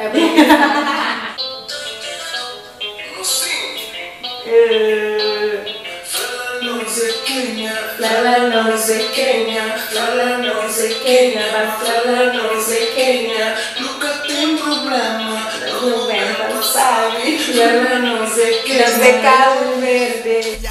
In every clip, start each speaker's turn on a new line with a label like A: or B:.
A: É bonito.
B: Flala não sei quem é, flala não sei quem é, mas flala não sei quem é. Nunca tem problema, não vem pra sabe. Flala não sei quem é, de Cabo Verde.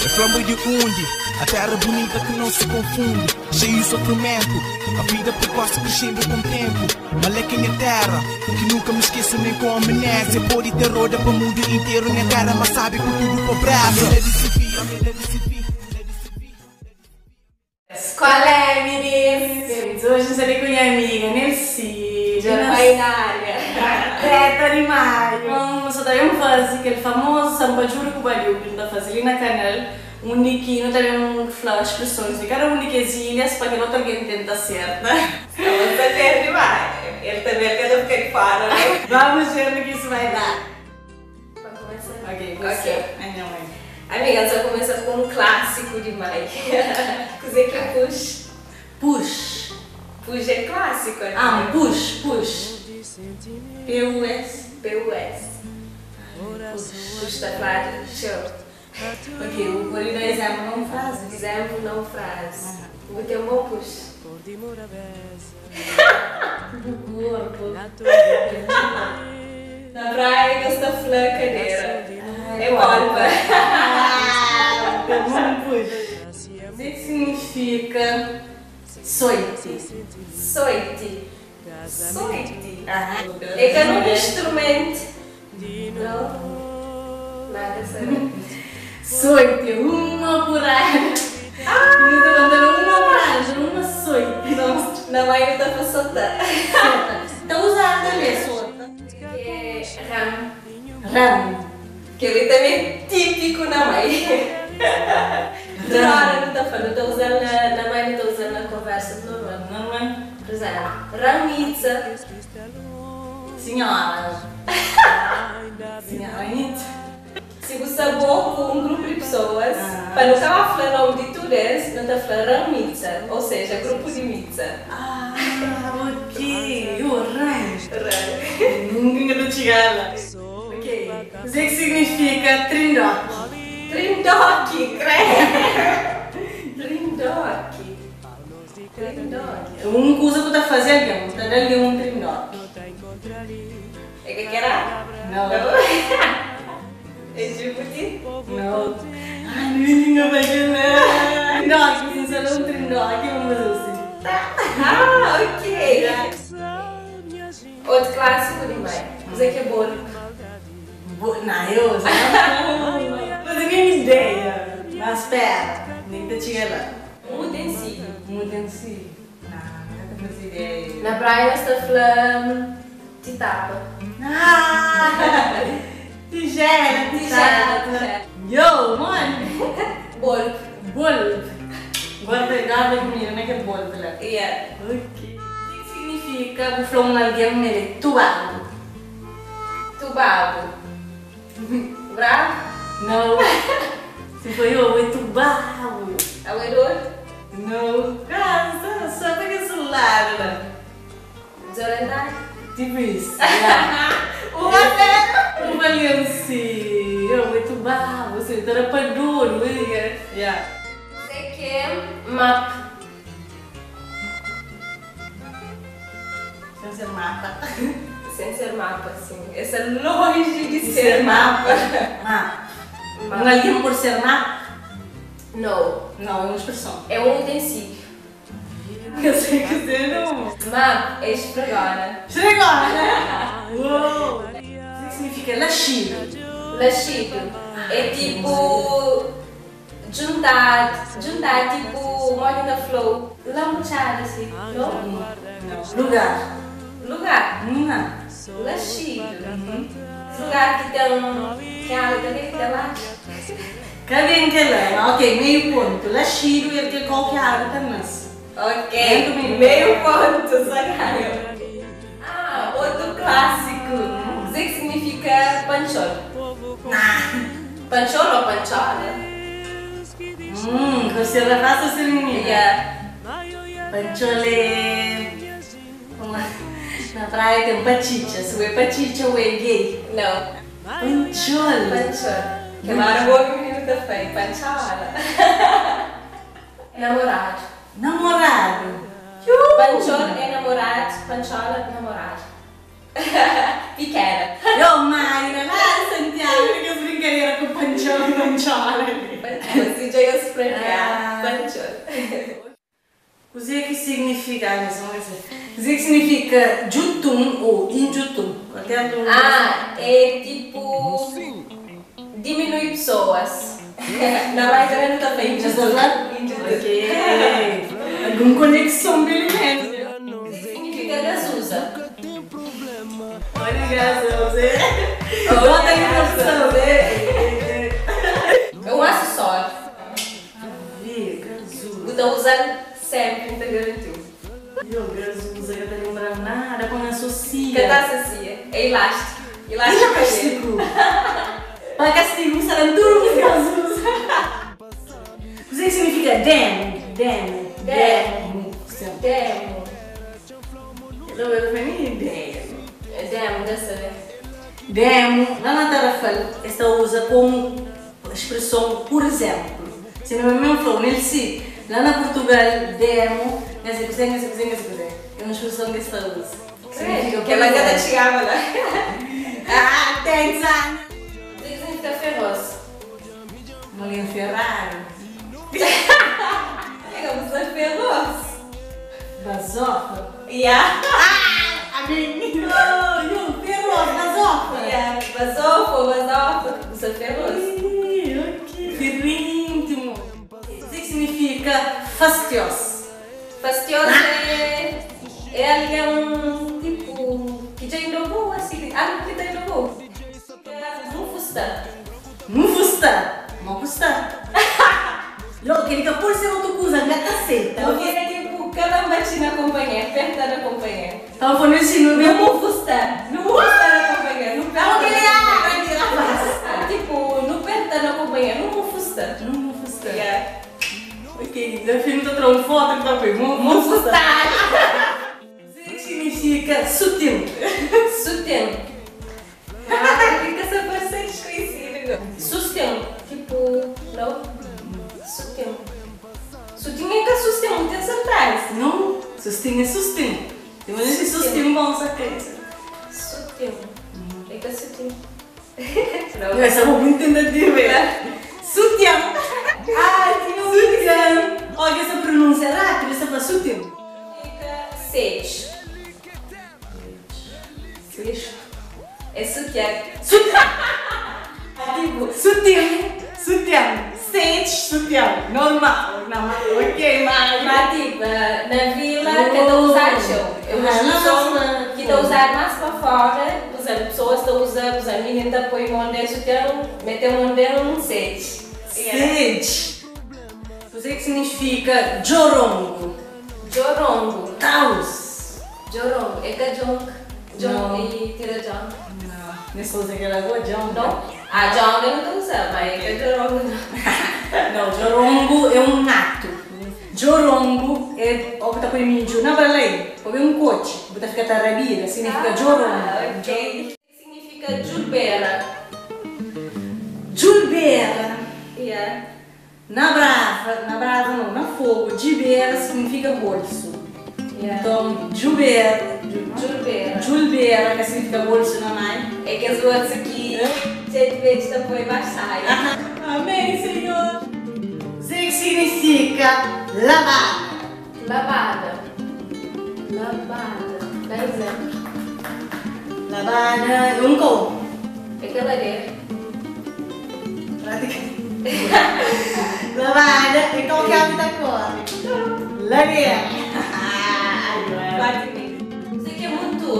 C: É flama de onde? A terra bonita que não se confunde, cheio de sofrimento, a vida precoce crescendo com o tempo. Maleca minha terra, que nunca me esqueço nem com amnésia. Por e terror para o mundo inteiro, minha terra, mas sabe com tudo pobreza.
A: Qual é, meninas? Hoje eu estarei com minha amiga Nelci.
B: Já vai na área.
A: Teta de maio. Vamos fazer aquele famoso sampajuro com barulho que está fazendo ali na canal. Onde que não tem flash expressões de cada uma das ilhas para que não alguém tenta certa.
B: Vamos fazer demais. Ele também quer ficar de fora, né?
A: Vamos ver no que isso vai dar.
B: Vamos começar?
A: Ok,
B: Ok.
A: Ai, minha mãe.
B: Amiga, só começa com um clássico demais. Cozer que é push.
A: Push.
B: Push é clássico, né?
A: Ah, push. P-U-S.
B: P-U-S. Push da claro, show.
A: Ok, o guri da exemplo não frase.
B: Exemplo, não frase. Vou ter um bom push.
A: O corpo.
B: Na praia, gosta flã cadeira. É polpa.
A: Vamos push. O que significa soite?
B: Soite. Soite.
A: É
B: que é um instrumento. Não. Nada sabe.
A: Soite, uma por ano. Estou mandando uma por ano, uma soite.
B: Na mãe não está para soltar.
A: Está usando ali, solta.
B: É ram.
A: Ramo.
B: Que ele também é típico na mãe. Rara não está falando, estou usando na mãe, não estou usando na conversa normal.
A: Normal.
B: Por exemplo, ramitza.
A: Senhora. Senhorita.
B: Se você é bom com um grupo de pessoas, para não estar falando o nome de tudo isso, não está falando ramitza, ou seja, grupo de mitza.
A: Ah, ok. O ram. Nunca não chegar lá. Ok. O que significa trindoque?
B: Trindoque, creio. Trindoque.
A: Uma coisa que está fazendo, está dando um trindoque.
B: É que era?
A: Não.
B: É Djibouti?
A: Não. Ai, ninguém vai ganhar. Trindoque, se não um trindoque, vamos assim.
B: Ah, ok. Outro clássico demais. Mas é que é bolo.
A: Não, eu não tenho ideia. Mas espera, nem que te lá.
B: Um utensílio.
A: Um utensílio. Não tenho ideia.
B: Na praia nós estamos falando de tapa.
A: Ah! Tigela. Yo, mano!
B: Bolo.
A: Bolo. Agora pegava a menina, não é que é bolo, lá.
B: Yeah.
A: Ok. O que significa vou falar um alguém nele? Tubarão.
B: Tubabo. Bravo?
A: Não. Se foi eu, é tubarão.
B: Aguador?
A: Não. Ah, só pega o celular, lá.
B: Desorientado?
A: Tipo isso.
B: Uma zero.
A: Uma aliança. Eu, é tubarão. Você era para duro, yeah.
B: Sei que é mapa.
A: Sem ser mapa.
B: Sem ser mapa, sim. Essa é longe de ser mapa.
A: Mapa. Um alguém por ser mapa?
B: Não.
A: Não, é uma expressão.
B: É um utensílio.
A: Eu sei que você não.
B: Mapa é esfregona.
A: Chegou, né? Uou! O que significa laxido?
B: Laxido é tipo juntar tipo molho da flor, lamuchada assim, não?
A: Lugar.
B: Lugar,
A: Não.
B: laxido. Lugar que tem que água também que tem lá.
A: Cadê aquela? Ok, meio ponto. Laxido é que qualquer água também.
B: Ok, meio ponto, só ganhou. Ah, outro clássico. O que significa pancholo? Pancholo ou panchola?
A: Você vai fazer essa menina.
B: Yeah.
A: Panchole. Na praia tem pachicha. Se é pachicha ou é gay?
B: Não.
A: Panchol.
B: Panchol. Que agora vou ouvir o menino também. Panchola. Namorado.
A: Namorado.
B: Panchol é namorado. Panchola é namorado. Pequena.
A: Eu, Mayra, lá em Santiago, que as brincadeiras com panchol e panchola.
B: Se já ia explicar. Panchol.
A: O que significa? O que significa jutum ou injutum?
B: É tipo diminuir pessoas. Na verdade não está bem.
A: Ok. Alguma conexão bem menos.
B: Significa gasosa.
A: Olha, gasosa. Bota aí na opção.
B: É um acessório.
A: Gasosa.
B: Estou usando sempre, não te garantiu.
A: Gasosa, eu não estou lembrando nada quando associa.
B: Que está associa? É elástico. Elástico.
A: Para castigo, será tudo gasosa. O que significa demo?
B: Demo.
A: Eu não tenho ideia.
B: Demo, dessa vez.
A: Demo, lá na Tarrafal, esta usa como expressão por exemplo. Se não me engano, falou, Nelsi, lá na Portugal, demo, nessa cozinha. É uma expressão que esta usa.
B: Que ela já chegava lá.
A: Ah, thanks, Ana.
B: O que significa feroz?
A: Molinho Ferrari.
B: É como se fosse feroz.
A: Bazofa.
B: Yeah.
A: A menina. Feroz, bazofa.
B: Bazofa. Você é feroz.
A: Ok. Ferríntimo. O que significa fastioso?
B: Fastioso é ali tipo que já inovou assim, algo que já inovou.
A: Mufusta. Lo que ele por ser outro coisa, não é caceta.
B: Porque é tipo, cada bate na companhia, perto da companhia.
A: Estava falando assim, não
B: Não mufusta na companhia, não perto da
A: companhia.
B: Tipo, não perto da companhia, não mufusta. Yeah.
A: Ok, desafio não está tirando foto, que está bem. Mufusta. O que significa sutil?
B: Sutil. Fica essa coisa desconhecida. Sutil. Tipo, não? Sutil. Sutil é que assustem muito essa frase.
A: Não, sustinho é sustinho. Tem uma gente sustinho bom, sabe?
B: Sutil. É que sutil.
A: Não, essa roupa entendida. Sutiã. Tinha um sutiã. Olha essa pronúncia rápida, essa fala sutil.
B: Fica sede. É sutiã.
A: Tipo, sutiã. Sede, sutiã. Normal. Ok,
B: Mas tipo, na vila tentam usar chão. É uma expressão que estão a usar mais para fora. Por exemplo, pessoas estão usando, por exemplo, menino está põe um sutiã, meter um dedo num sede.
A: Sede. Você que significa jorongo?
B: Jorongo.
A: Caos.
B: Jorongo. É que jong. Jong e tira jong.
A: Não. Nessa usa que ela gosta, jong.
B: Não? Jong eu não estou usando, mas é que jorongo não.
A: Não, jorongo é um ato. Jorongo é o que está com o mídio. Não, para lei. Ou é um coche. Você fica tarabida, significa jorongo.
B: Ok. Significa julbera.
A: Julbera.
B: Yeah.
A: Na brava não, na fogo. Gibera significa bolso.
B: Yeah.
A: Então, julbera, que significa bolso na mãe.
B: É que as outras aqui, gente vê que põe baixar.
A: Amém, Senhor. Você que significa lavada.
B: Lavada. Dá exemplo.
A: Lavada é um cão.
B: É caladeira.
A: Lavada é qualquer outra cor. Ladeira.
B: Isso aqui é muito.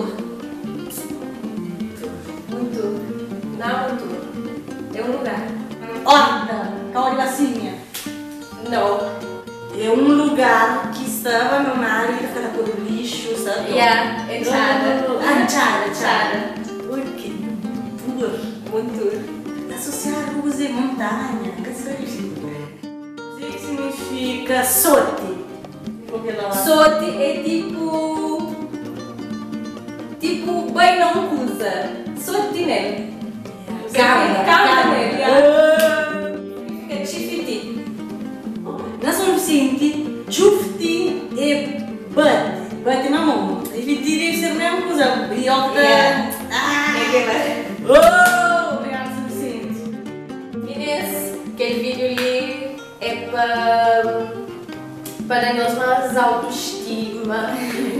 B: Não, é um lugar.
A: Horta, cauribacinha.
B: Não.
A: É um lugar que estava no mar e ficava por lixo, sabe?
B: Yeah, é chara.
A: Chara. Ui, que
B: Muito.
A: associado com montanha, que significa sote.
B: Sote é tipo.
D: tu bem não usa, só te nele.
A: Calma,
D: Nele. Fica chifiti.
A: Nós vamos sentir chufti e bate na mão. E deve ser a mesma coisa. Biota. Oh, obrigada, suficiente.
D: Inês, aquele vídeo ali é para nós mais autoestima,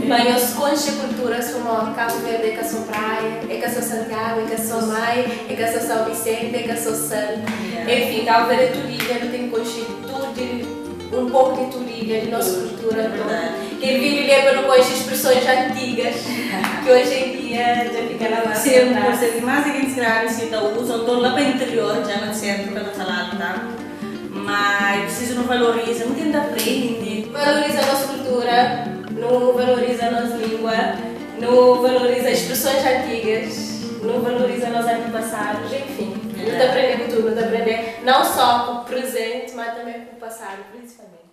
D: para nós conhecer cultura, somos Cabo Verde, é que sou praia, é que sou Santiago, é que sou Mai, é que sou São Vicente, é que sou Sal. Enfim, Cabo Verde é turismo, eu tenho que conhecer tudo, um pouco de turismo, de nossa cultura. Então, aquele vídeo ali é para não conhecer expressões antigas, que hoje em dia já fica na nossa
A: Sim, você tem mais aqui em se usam, então lá para o interior, já não sei porque eu falando, tá? Mas vocês não valorizam, não tenta aprender.
D: Valoriza a nossa cultura, não valoriza a nossa língua, não valoriza as expressões antigas, não valoriza os antepassados, enfim. Não te aprender com tudo, não te aprender não só com o presente, mas também com o passado, principalmente.